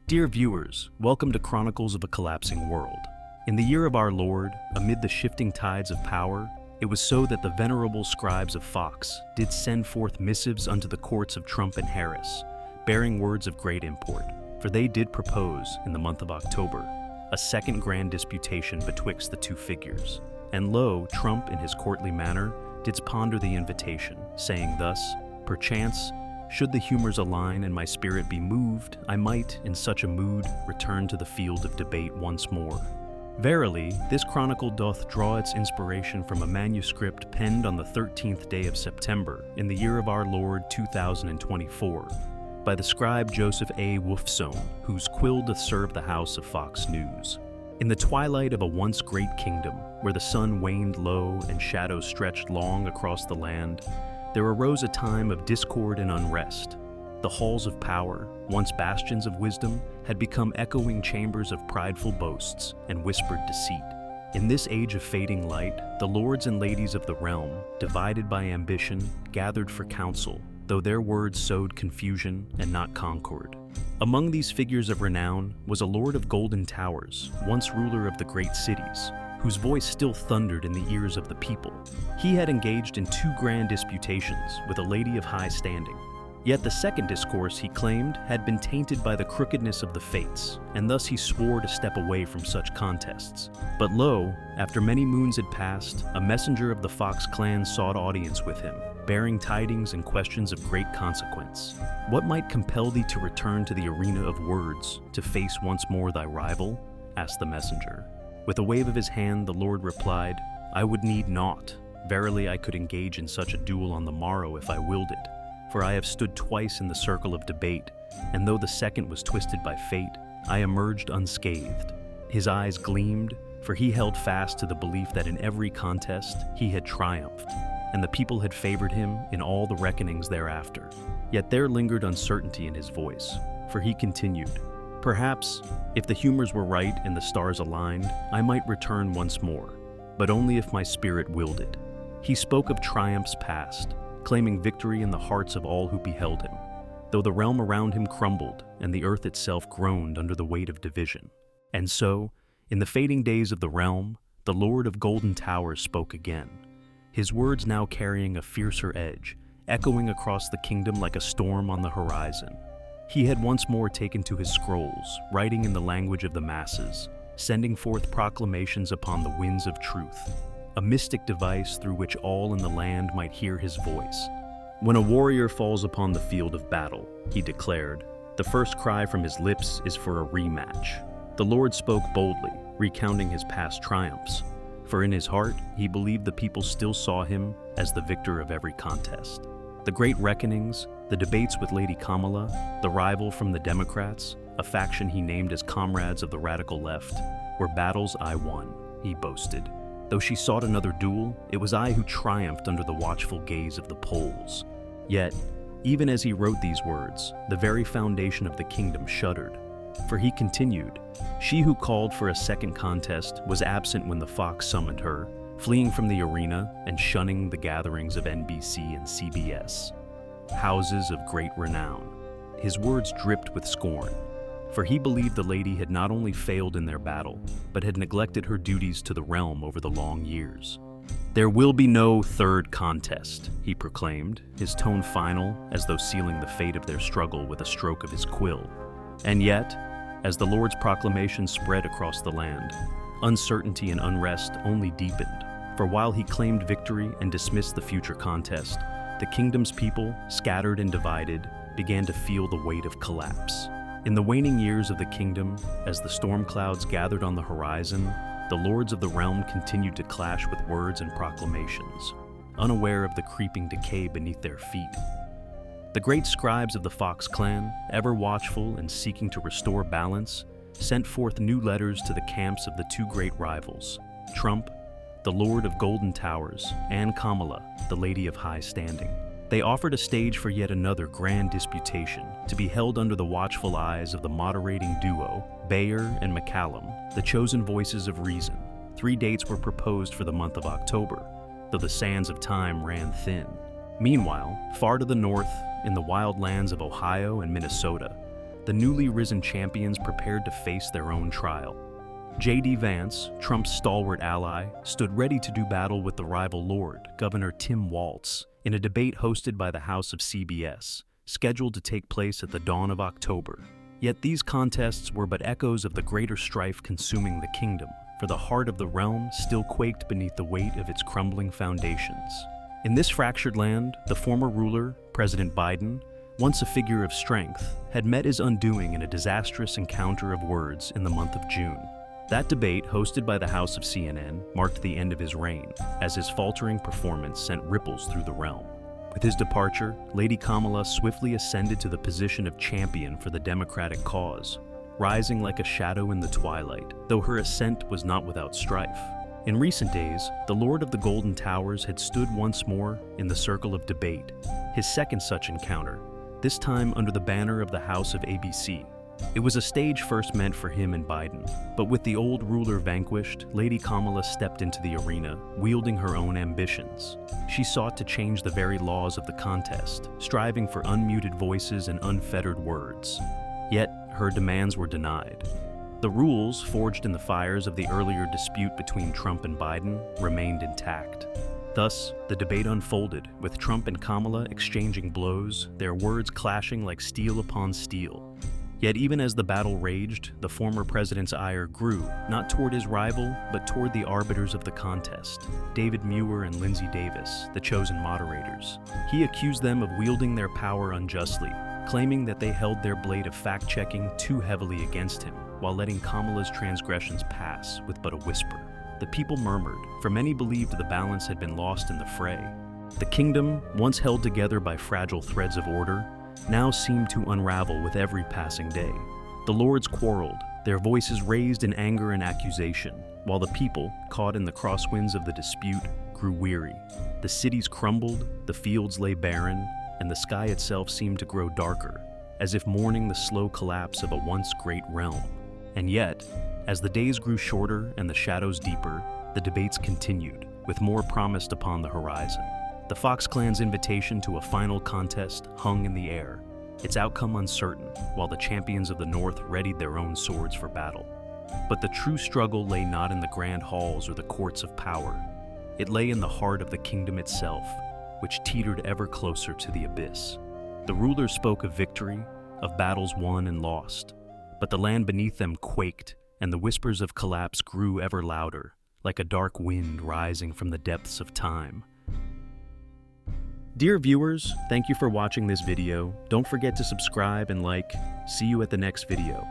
Dear viewers, welcome to Chronicles of a Collapsing World. In the year of our Lord, amid the shifting tides of power, it was so that the venerable scribes of Fox did send forth missives unto the courts of Trump and Harris, bearing words of great import. For they did propose, in the month of October, a second grand disputation betwixt the two figures. And lo, Trump in his courtly manner didst ponder the invitation, saying thus, Perchance, should the humors align and my spirit be moved, I might, in such a mood, return to the field of debate once more. Verily, this chronicle doth draw its inspiration from a manuscript penned on the 13th day of September, in the year of our Lord 2024, by the scribe Joseph A. Wolfsohn, whose quill doth serve the house of Fox News. In the twilight of a once great kingdom, where the sun waned low and shadows stretched long across the land, there arose a time of discord and unrest. The halls of power, once bastions of wisdom, had become echoing chambers of prideful boasts and whispered deceit. In this age of fading light, the lords and ladies of the realm, divided by ambition, gathered for counsel, though their words sowed confusion and not concord. Among these figures of renown was a lord of Golden Towers, once ruler of the great cities, whose voice still thundered in the ears of the people. He had engaged in two grand disputations with a lady of high standing. Yet the second discourse, he claimed, had been tainted by the crookedness of the fates, and thus he swore to step away from such contests. But lo, after many moons had passed, a messenger of the Fox clan sought audience with him, bearing tidings and questions of great consequence. What might compel thee to return to the arena of words, to face once more thy rival? Asked the messenger. With a wave of his hand, the Lord replied, I would need naught. Verily I could engage in such a duel on the morrow if I willed it. For I have stood twice in the circle of debate, and though the second was twisted by fate, I emerged unscathed. His eyes gleamed, for he held fast to the belief that in every contest he had triumphed, and the people had favored him in all the reckonings thereafter. Yet there lingered uncertainty in his voice, for he continued, Perhaps, if the humors were right and the stars aligned, I might return once more, but only if my spirit willed it. He spoke of triumphs past, claiming victory in the hearts of all who beheld him, though the realm around him crumbled and the earth itself groaned under the weight of division. And so, in the fading days of the realm, the Lord of Golden Towers spoke again, his words now carrying a fiercer edge, echoing across the kingdom like a storm on the horizon. He had once more taken to his scrolls, writing in the language of the masses, sending forth proclamations upon the winds of truth, a mystic device through which all in the land might hear his voice. When a warrior falls upon the field of battle, he declared, the first cry from his lips is for a rematch. The Lord spoke boldly, recounting his past triumphs, for in his heart he believed the people still saw him as the victor of every contest. The great reckonings, the debates with Lady Kamala, the rival from the Democrats, a faction he named as comrades of the radical left, were battles I won, he boasted. Though she sought another duel, it was I who triumphed under the watchful gaze of the polls. Yet, even as he wrote these words, the very foundation of the kingdom shuddered. For he continued, she who called for a second contest was absent when the Fox summoned her, fleeing from the arena and shunning the gatherings of NBC and CBS, houses of great renown. His words dripped with scorn, for he believed the lady had not only failed in their battle, but had neglected her duties to the realm over the long years. There will be no third contest, he proclaimed, his tone final, as though sealing the fate of their struggle with a stroke of his quill. And yet, as the Lord's proclamation spread across the land, uncertainty and unrest only deepened. For while he claimed victory and dismissed the future contest, the kingdom's people, scattered and divided, began to feel the weight of collapse. In the waning years of the kingdom, as the storm clouds gathered on the horizon, the lords of the realm continued to clash with words and proclamations, unaware of the creeping decay beneath their feet. The great scribes of the Fox clan, ever watchful and seeking to restore balance, sent forth new letters to the camps of the two great rivals, Trump, the Lord of Golden Towers, and Kamala, the Lady of High Standing. They offered a stage for yet another grand disputation, to be held under the watchful eyes of the moderating duo, Bayer and McCallum, the chosen voices of reason. 3 dates were proposed for the month of October, though the sands of time ran thin. Meanwhile, far to the north, in the wild lands of Ohio and Minnesota, the newly risen champions prepared to face their own trial. J.D. Vance, Trump's stalwart ally, stood ready to do battle with the rival Lord, Governor Tim Walz, in a debate hosted by the House of CBS, scheduled to take place at the dawn of October. Yet these contests were but echoes of the greater strife consuming the kingdom, for the heart of the realm still quaked beneath the weight of its crumbling foundations. In this fractured land, the former ruler, President Biden, once a figure of strength, had met his undoing in a disastrous encounter of words in the month of June. That debate, hosted by the House of CNN, marked the end of his reign, as his faltering performance sent ripples through the realm. With his departure, Lady Kamala swiftly ascended to the position of champion for the Democratic cause, rising like a shadow in the twilight, though her ascent was not without strife. In recent days, the Lord of the Golden Towers had stood once more in the circle of debate, his second such encounter, this time under the banner of the House of ABC. It was a stage first meant for him and Biden, but with the old ruler vanquished, Lady Kamala stepped into the arena, wielding her own ambitions. She sought to change the very laws of the contest, striving for unmuted voices and unfettered words. Yet, her demands were denied. The rules, forged in the fires of the earlier dispute between Trump and Biden, remained intact. Thus, the debate unfolded, with Trump and Kamala exchanging blows, their words clashing like steel upon steel. Yet even as the battle raged, the former president's ire grew, not toward his rival, but toward the arbiters of the contest, David Muir and Lindsey Davis, the chosen moderators. He accused them of wielding their power unjustly, claiming that they held their blade of fact-checking too heavily against him, while letting Kamala's transgressions pass with but a whisper. The people murmured, for many believed the balance had been lost in the fray. The kingdom, once held together by fragile threads of order, now seemed to unravel with every passing day. The lords quarreled, their voices raised in anger and accusation, while the people, caught in the crosswinds of the dispute, grew weary. The cities crumbled, the fields lay barren, and the sky itself seemed to grow darker, as if mourning the slow collapse of a once great realm. And yet, as the days grew shorter and the shadows deeper, the debates continued, with more promised upon the horizon. The Fox clan's invitation to a final contest hung in the air, its outcome uncertain, while the champions of the North readied their own swords for battle. But the true struggle lay not in the grand halls or the courts of power. It lay in the heart of the kingdom itself, which teetered ever closer to the abyss. The rulers spoke of victory, of battles won and lost, but the land beneath them quaked, and the whispers of collapse grew ever louder, like a dark wind rising from the depths of time. Dear viewers, thank you for watching this video. Don't forget to subscribe and like. See you at the next video.